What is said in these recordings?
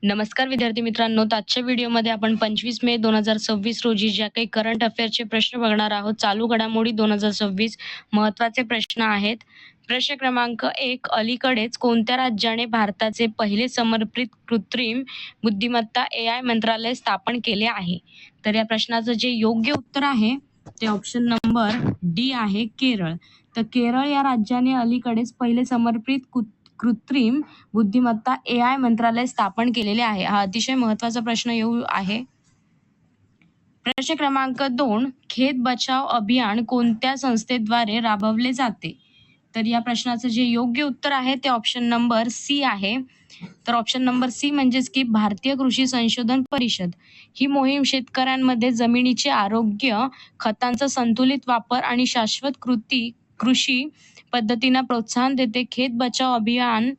नमस्कार विद्यार्थी मित्रांनो, तर आजच्या व्हिडिओमध्ये आपण 25 मे 2026 रोजी ज्या काही करंट अफेअर्सचे प्रश्न बघणार आहोत. चालू घडामोडी 2026 महत्त्वाचे प्रश्न आहेत. प्रश्न क्रमांक 1, अलीकडेच कोणत्या राज्याने भारताचे पहिले समर्पित कृत्रिम बुद्धिमत्ता AI मंत्रालय स्थापन केले आहे? तर या प्रश्नाचं जे योग्य उत्तर आहे ते ऑप्शन नंबर डी आहे, केरळ. तर केरळ या राज्याने अलीकडेच पहिले समर्पित कृत्रिम बुद्धिमत्ता AI मंत्रालय स्थापन केलेले आहे. हा अतिशय महत्त्वाचा प्रश्न येऊ आहे. प्रश्न क्रमांक 2, खेत बचाव अभियान कोणत्या संस्थेद्वारे राबवले जाते? तर या प्रश्नाचं जे योग्य उत्तर आहे ते ऑप्शन नंबर सी आहे. तर ऑप्शन नंबर सी म्हणजेच की भारतीय कृषी संशोधन परिषद. ही मोहीम शेतकऱ्यांमध्ये जमिनीचे आरोग्य, खतांचा संतुलित वापर आणि शाश्वत कृषी पद्धतींना प्रोत्साहन देते. खेत बचाव अभियान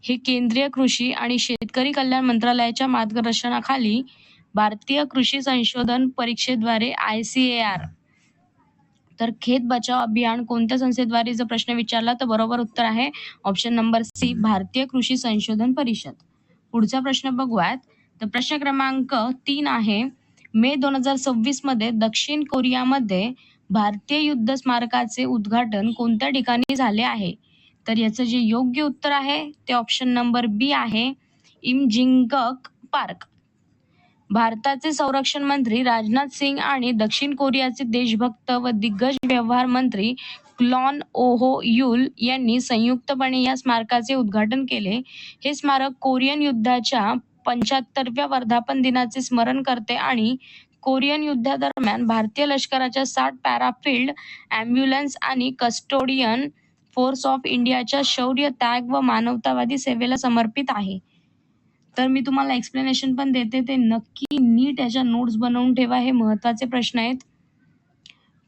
हे केंद्रीय कृषी आणि शेतकरी कल्याण मंत्रालयाच्या मार्गदर्शनाखाली भारतीय कृषी संशोधन परिषदेद्वारे ICAR. तर खेत बचाव अभियान कोणत्या संस्थेद्वारे जर प्रश्न विचारला तर बरोबर उत्तर आहे ऑप्शन नंबर सी, भारतीय कृषी संशोधन परिषद. पुढचा प्रश्न बघूयात. तर प्रश्न क्रमांक 3 आहे, मे 2026 मध्ये दक्षिण कोरियामध्ये भारतीय युद्ध स्मारकाचे उद्घाटन कोणत्या ठिकाणी झाले आहे? तर याचं जे योग्य उत्तर आहे ते ऑप्शन नंबर बी आहे, इमजिंगक पार्क. भारताचे संरक्षण मंत्री राजनाथ सिंग आणि दक्षिण कोरियाचे देशभक्त व दिग्गज व्यवहार मंत्री क्लॉन ओहो युल यांनी संयुक्तपणे या स्मारकाचे उद्घाटन केले. हे स्मारक कोरियन युद्धाच्या 75व्या वर्धापन दिनाचे स्मरण करते आणि कोरियन युद्धादरम्यान भारतीय लष्कराच्या 60 पॅराफिल्ड ॲम्ब्युलन्स आणि कस्टोडियन फोर्स ऑफ इंडियाच्या शौर्य, त्याग व मानवतावादी सेवेला समर्पित आहे. तर मी तुम्हाला एक्सप्लेनेशन पण देते, ते नक्की नीट याच्या नोट्स बनवून ठेवा. हे महत्त्वाचे प्रश्न आहेत.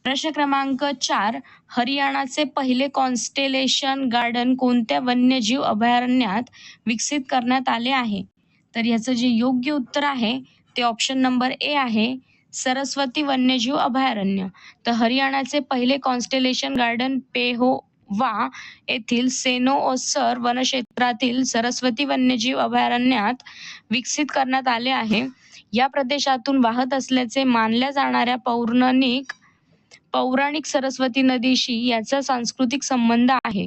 प्रश्न क्रमांक 4, हरियाणाचे पहिले कॉन्स्टेलेशन गार्डन कोणत्या वन्यजीव अभयारण्यात विकसित करण्यात आले आहे? तर याचं जे योग्य उत्तर आहे ते ऑप्शन नंबर ए आहे, सरस्वती वन्यजीव अभयारण्य. तर हरियाणाचे पहिले कॉन्स्टेलेशन गार्डन पेहोवा येथील सेनोओसर वनक्षेत्रातील सरस्वती वन्यजीव अभयारण्यात विकसित करण्यात आले आहे. या प्रदेशातून वाहत असल्याचे मानल्या जाणाऱ्या पौराणिक सरस्वती नदीशी याचा सांस्कृतिक संबंध आहे.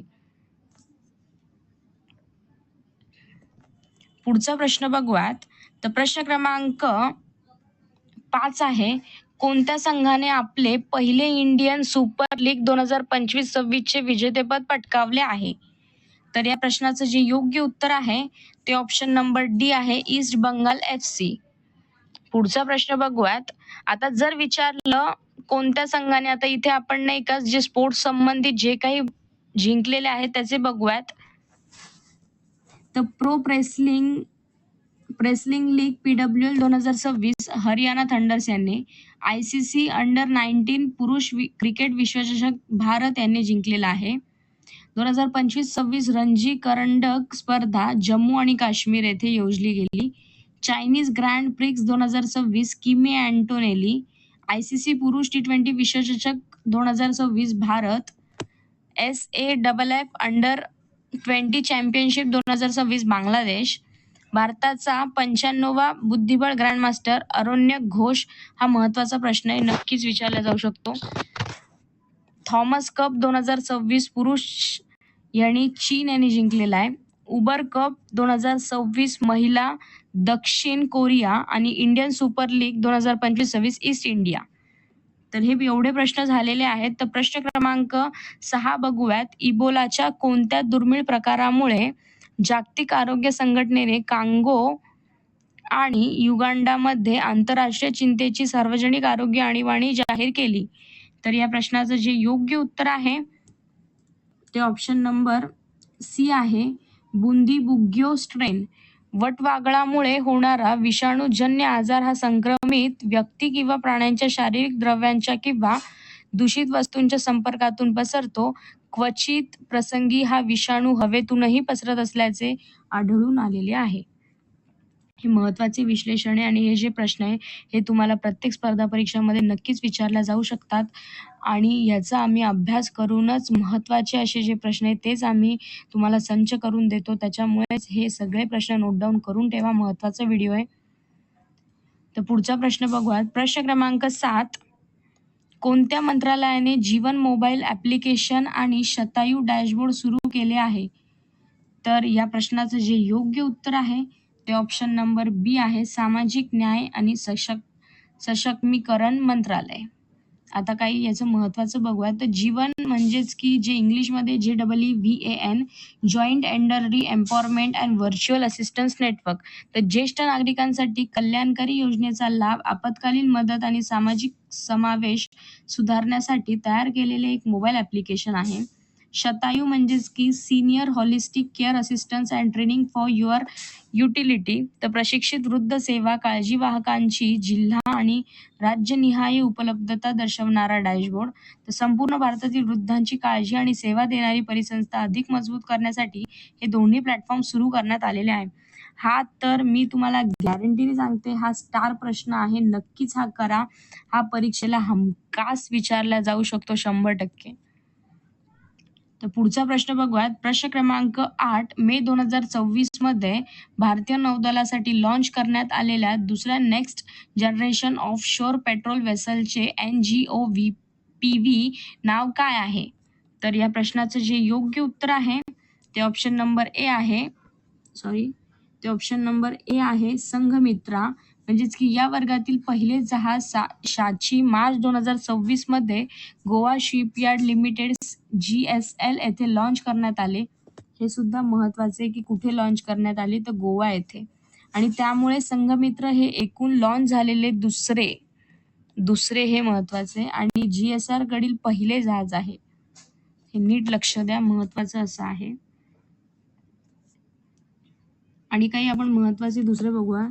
पुढचा प्रश्न बघूयात. तर प्रश्न क्रमांक 5 आहे, कोणत्या संघाने आपले पहिले इंडियन सुपर लीग 2025-26 चे विजेतेपद पटकावले आहे? तर या प्रश्नाचं जे योग्य उत्तर आहे ते ऑप्शन नंबर डी आहे, ईस्ट बंगाल FC. पुढचा प्रश्न बघूयात. आता जर विचारलं कोणत्या संघाने, आता इथे आपण नाही का जे स्पोर्ट्स संबंधित जे काही जिंकलेले आहेत त्याचे बघूयात. तर pro wrestling league PWL 2026 Haryana thunder's यांनी, ICC अंडर-19 पुरुष क्रिकेट विश्वचषक भारत यांनी जिंकलेला आहे. 2025-26 रणजी करंडक स्पर्धा जम्मू आणि काश्मीर येथे योजली गेली. चायनीज ग्रँड प्रिक्स 2026 किमी अँटोनेली. ICC पुरुष T20 विश्वचषक 2026 Bharat. SAFF under championship 2026 Bangladesh. भारताचा 95वा बुद्धिबळ ग्रँडमास्टर अरोन्य घोष. हा महत्त्वाचा प्रश्न आहे, नक्कीच विचारला जाऊ शकतो. थॉमस कप 2026 पुरुष यांनी चीन यांनी जिंकलेला आहे. उबर कप 2026 महिला दक्षिण कोरिया आणि Indian super league 2025-26 east India. तर हे एवढे प्रश्न झालेले आहेत. तर प्रश्न क्रमांक 6 बघूयात. इबोलाच्या कोणत्या दुर्मिळ प्रकारामुळे जागतिक आरोग्य संघटनेने कांगो आणि युगांडामध्ये आंतरराष्ट्रीय चिंतेची सार्वजनिक आरोग्य आणीबाणी जाहीर केली? तर या प्रश्नाचं जे योग्य उत्तर आहे ते ऑप्शन नंबर सी आहे, बुंदीबुग्यो स्ट्रेन. वटवागळामुळे होणारा विषाणूजन्य आजार हा संक्रमित व्यक्ती किंवा प्राण्यांच्या शारीरिक द्रव्यांच्या किंवा दूषित वस्तूंच्या संपर्कातून पसरतो. क्वचित प्रसंगी हा विषाणू हवेतूनही पसरत असल्याचे आढळून आलेले आहे. हे महत्त्वाचे विश्लेषण आहे आणि हे जे प्रश्न आहे हे तुम्हाला प्रत्येक स्पर्धा परीक्षांमध्ये नक्कीच विचारल्या जाऊ शकतात आणि याचा आम्ही अभ्यास करूनच महत्त्वाचे असे जे प्रश्न आहेत तेच आम्ही तुम्हाला संच करून देतो. त्याच्यामुळेच हे सगळे प्रश्न नोट डाऊन करून ठेवा. महत्त्वाचा व्हिडिओ आहे. तर पुढचा प्रश्न बघूयात. प्रश्न क्रमांक 7. कोणत्या मंत्रालयाने जीवन मोबाईल ॲप्लिकेशन आणि शतायू डॅशबोर्ड सुरू केले आहे? तर या प्रश्नाचं जे योग्य उत्तर आहे ते ऑप्शन नंबर बी आहे, सामाजिक न्याय आणि सक्षमीकरण मंत्रालय. आता काही याचं महत्त्वाचं बघूया. तर जीवन म्हणजेच की जे इंग्लिशमध्ये JEEVAN, joint elderly empowerment and virtual assistance network. तर ज्येष्ठ नागरिकांसाठी कल्याणकारी योजनेचा लाभ, आपत्कालीन मदत आणि सामाजिक समावेश सुधारण्यासाठी तयार केलेले एक मोबाईल ॲप्लिकेशन आहे. शतायू म्हणजेच की senior holistic care assistance and training for your utility. तर प्रशिक्षित वृद्ध सेवा काळजी वाहकांची जिल्हा आणि राज्यनिहाय उपलब्धता दर्शवणारा डॅशबोर्ड. तर संपूर्ण भारतातील वृद्धांची काळजी आणि सेवा देणारी परिसंस्था अधिक मजबूत करण्यासाठी हे दोन्ही प्लॅटफॉर्म सुरू करण्यात आलेले आहे. हा तर मी तुम्हाला गॅरंटीने सांगते, हा स्टार प्रश्न आहे. नक्कीच हा करा. हा परीक्षेला हमखास विचारला जाऊ शकतो 100%. तर पुढचा प्रश्न बघूयात. प्रश्न क्रमांक 8. मे 2024 मध्ये भारतीय नौदलासाठी लॉन्च करण्यात आलेल्या दुसऱ्या नेक्स्ट जनरेशन ऑफशोर पेट्रोल वेसलचे NGOVPV नाव काय आहे? तर या प्रश्नाचं जे योग्य उत्तर आहे ते ऑप्शन नंबर ए आहे. ते ऑप्शन नंबर ए आहे, संघमित्रा. म्हणजेच की या वर्गातील पहिले जहाज शाची मार्च 2026 मध्ये गोवा शिपयार्ड लिमिटेड GSL येथे लॉन्च करण्यात आले. हे सुद्धा महत्त्वाचे आहे की कुठे लॉन्च करण्यात आले, तर गोवा येथे. आणि त्यामुळे संघमित्र हे एकूण लॉन्च झालेले दुसरे हे महत्त्वाचे आणि GSR कडील पहिले जहाज आहे. हे नीट लक्ष द्या, महत्त्वाचं असं आहे. आणि काही आपण महत्त्वाचे दुसरे बघूया.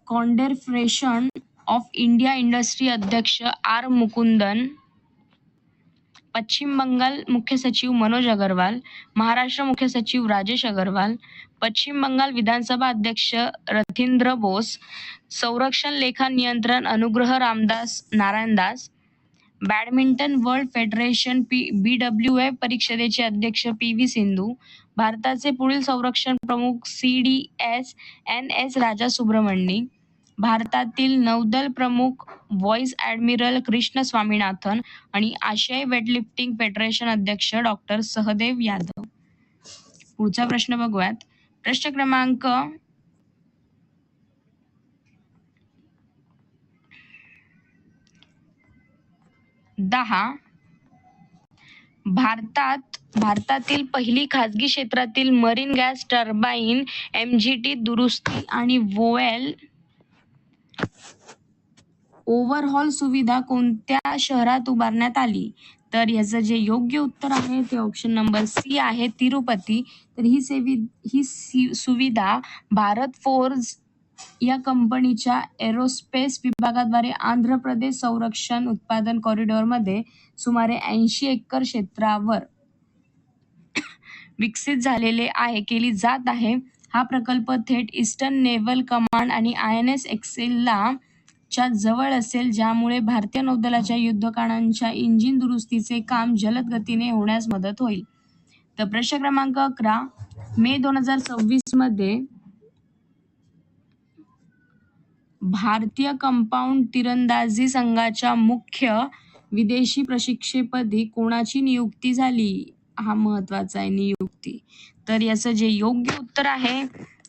कॉन्फेडरेशन ऑफ इंडिया इंडस्ट्री अध्यक्ष आर मुकुंदन, पश्चिम बंगाल मुख्य सचिव मनोज अग्रवाल, महाराष्ट्र मुख्य सचिव राजेश अग्रवाल, पश्चिम बंगाल विधानसभा अध्यक्ष रथिंद्र बोस, संरक्षण लेखा नियंत्रण अनुग्रह Ramdas Narayandas, badminton world federation BWF परिषदेचे अध्यक्ष PV सिंधू, भारताचे पुढील संरक्षण प्रमुख CDS NS राजा सुब्रमण्यम, भारतातील नौदल प्रमुख व्हाईस ॲडमिरल कृष्ण स्वामीनाथन आणि आशियाई वेटलिफ्टिंग फेडरेशन अध्यक्ष डॉक्टर सहदेव यादव. पुढचा प्रश्न बघूयात. प्रश्न क्रमांक 10. भारतातील पहिली खाजगी क्षेत्रातील मरीन गॅस टर्बाइन MGT दुरुस्ती आणि वोएल ओव्हरहॉल सुविधा कोणत्या शहरात उभारण्यात आली? तर याचं जे योग्य उत्तर आहे ते ऑप्शन नंबर सी आहे, तिरुपती. तर ही सुविधा भारत फोर्ज या कंपनीच्या एरोस्पेस विभागाद्वारे आंध्र प्रदेश संरक्षण उत्पादन कॉरिडॉरमध्ये सुमारे 80 एकर क्षेत्रावर विकसित झालेले आहे, केली जात आहे. हा प्रकल्प थेट ईस्टर्न नेव्हल कमांड आणि INS एक्सेलला च्या जवळ असेल, ज्यामुळे भारतीय नौदलाच्या युद्धकाळांच्या इंजिन दुरुस्तीचे काम जलद गतीने होण्यास मदत होईल. तर प्रश्न क्रमांक 11. मे 2026 मध्ये भारतीय कंपाऊंड तिरंदाजी संघाच्या मुख्य विदेशी प्रशिक्षकपदी कोणाची नियुक्ती झाली? हा महत्त्वाचा आहे, नियुक्ती. तर याचं जे योग्य उत्तर आहे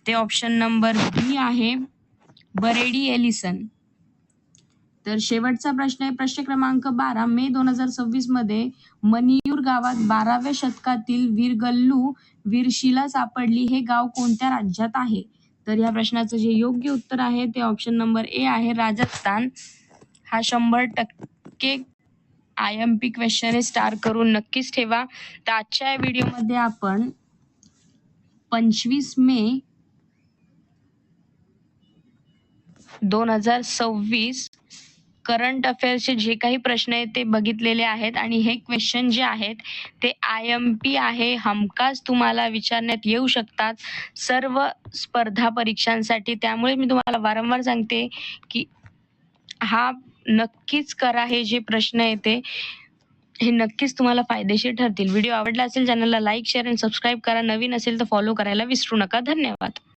ते ऑप्शन नंबर बी आहे, बरेडी एलिसन. तर शेवटचा प्रश्न आहे प्रश्न क्रमांक 12. मे 2026 मध्ये मनियूर गावात 12व्या शतकातील वीरगल्लू वीरशिला सापडली. हे गाव कोणत्या राज्यात आहे? तर या प्रश्नाचं जे योग्य उत्तर आहे ते ऑप्शन नंबर ए आहे, राजस्थान. हा 100% IMP क्वेश्चन आहे, स्टार करून नक्कीच ठेवा. तर आजच्या या व्हिडिओमध्ये आपण 25 मे 2026 करंट अफेअर्सचे जे काही प्रश्न आहेत ते बघितलेले आहेत आणि हे क्वेश्चन जे आहेत ते IMP आहे. हमखास तुम्हाला विचारण्यात येऊ शकतात सर्व स्पर्धा परीक्षांसाठी. त्यामुळे मी तुम्हाला वारंवार सांगते की हा नक्कीच करा. हे जे प्रश्न आहे हे नक्कीच तुम्हाला फायदेशीर ठरतील. व्हिडिओ आवडला असेल चॅनलला लाईक, शेअर आणि सबस्क्राईब करा. नवीन असेल तर फॉलो करायला विसरू नका. धन्यवाद.